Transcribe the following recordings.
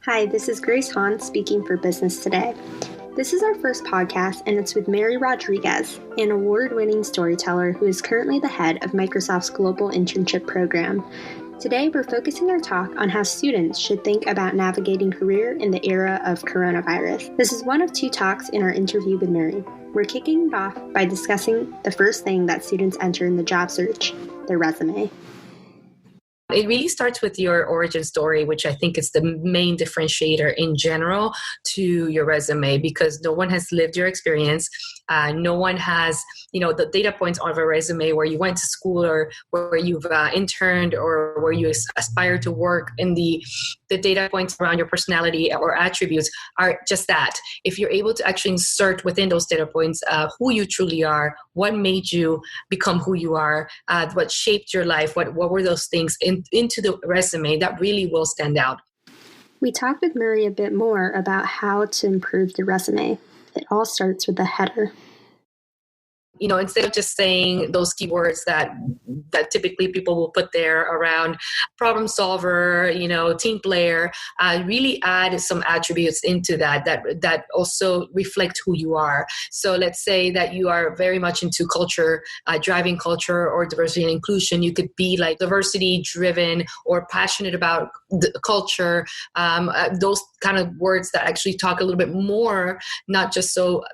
Hi, this is Grace Hahn speaking for Business Today. This is our first podcast, and it's with Miri Rodriguez, an award-winning storyteller who is currently the head of Microsoft's Global Internship program. Today, we're focusing our talk on how students should think about navigating career in the era of coronavirus. This is one of two talks in our interview with Miri. We're kicking it off by discussing the first thing that students enter in the job search, their resume. It really starts with your origin story, which I think is the main differentiator in general to your resume, because no one has lived your experience. No one has, the data points of a resume where you went to school or where you've interned or where you aspire to work. And the data points around your personality or attributes are just that. If you're able to actually insert within those data points who you truly are, what made you become who you are, what shaped your life, what were those things into the resume, that really will stand out. We talked with Miri a bit more about how to improve the resume. It all starts with the header. Instead of just saying those keywords that typically people will put there around problem solver, team player, really add some attributes into that also reflect who you are. So let's say that you are very much into culture, driving culture or diversity and inclusion. You could be like diversity driven or passionate about the culture. Those kind of words that actually talk a little bit more, not just so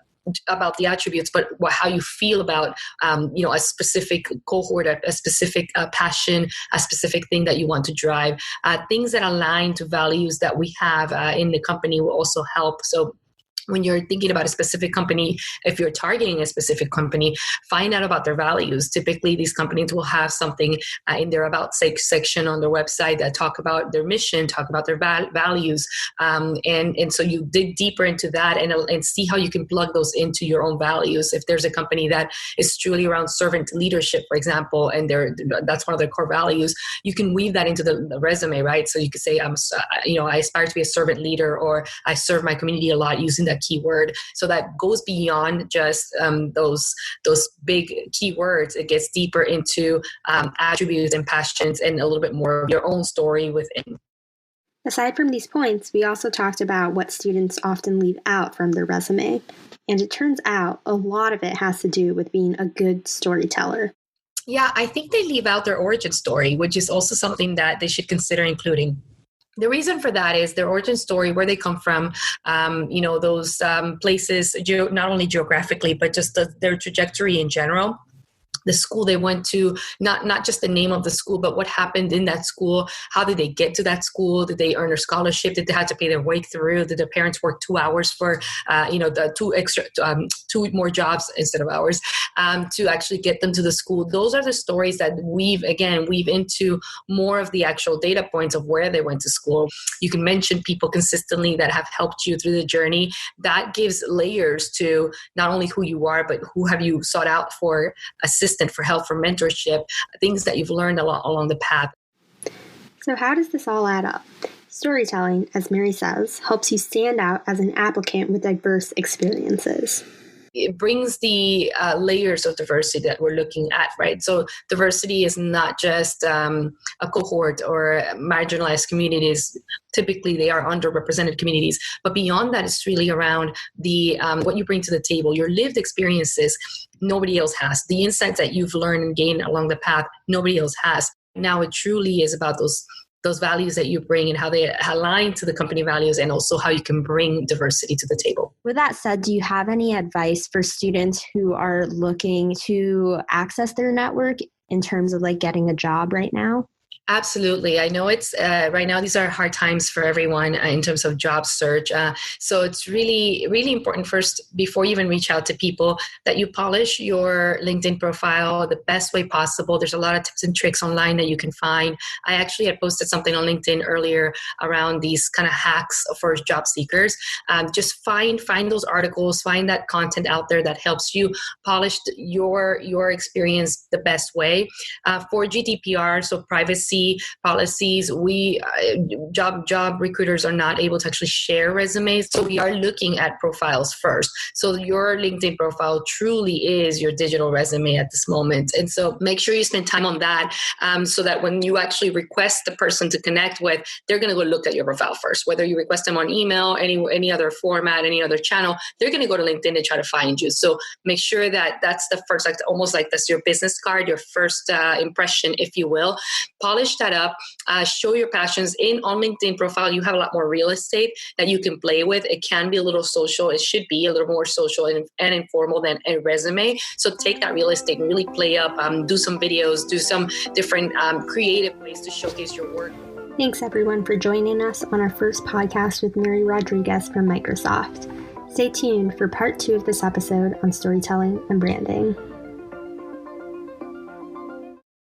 about the attributes, but how you feel about, a specific cohort, a specific passion, a specific thing that you want to drive. Things that align to values that we have in the company will also help. So when you're thinking about a specific company, if you're targeting a specific company, find out about their values. Typically, these companies will have something in their About section on their website that talk about their mission, talk about their values. And so you dig deeper into that and see how you can plug those into your own values. If there's a company that is truly around servant leadership, for example, and that's one of their core values, you can weave that into the resume, right? So you could say, I aspire to be a servant leader, or I serve my community a lot, using that keyword. So that goes beyond just those big keywords. It gets deeper into attributes and passions and a little bit more of your own story within. Aside from these points, we also talked about what students often leave out from their resume. And it turns out a lot of it has to do with being a good storyteller. Yeah, I think they leave out their origin story, which is also something that they should consider including. The reason for that is their origin story, where they come from, those places, not only geographically, but just their trajectory in general. The school they went to, not just the name of the school, but what happened in that school. How did they get to that school? Did they earn a scholarship? Did they have to pay their way through? Did their parents work 2 hours for, the two more jobs instead of hours to actually get them to the school? Those are the stories that weave into more of the actual data points of where they went to school. You can mention people consistently that have helped you through the journey. That gives layers to not only who you are, but who have you sought out for assistance, for help, for mentorship, things that you've learned along the path. So how does this all add up? Storytelling, as Miri says, helps you stand out as an applicant with diverse experiences. It brings the layers of diversity that we're looking at, right? So diversity is not just a cohort or marginalized communities. Typically, they are underrepresented communities. But beyond that, it's really around the what you bring to the table, your lived experiences. Nobody else has. The insights that you've learned and gained along the path, nobody else has. Now it truly is about those values that you bring and how they align to the company values, and also how you can bring diversity to the table. With that said, do you have any advice for students who are looking to access their network in terms of getting a job right now? Absolutely. I know it's right now, these are hard times for everyone in terms of job search. So it's really, really important first, before you even reach out to people, that you polish your LinkedIn profile the best way possible. There's a lot of tips and tricks online that you can find. I actually had posted something on LinkedIn earlier around these kind of hacks for job seekers. Just find those articles, find that content out there that helps you polish your experience the best way. For GDPR, so privacy privacy policies, job recruiters are not able to actually share resumes. So we are looking at profiles first. So your LinkedIn profile truly is your digital resume at this moment. And so make sure you spend time on that so that when you actually request the person to connect with, they're going to go look at your profile first. Whether you request them on email, any other format, any other channel, they're going to go to LinkedIn and try to find you. So make sure that that's the first, like almost like that's your business card, your first impression, if you will. Polish that up, show your passions. On LinkedIn profile, you have a lot more real estate that you can play with. It can be a little social. It should be a little more social and informal than a resume. So take that real estate and really play up, do some videos, do some different creative ways to showcase your work. Thanks everyone for joining us on our first podcast with Miri Rodriguez from Microsoft. Stay tuned for part 2 of this episode on storytelling and branding.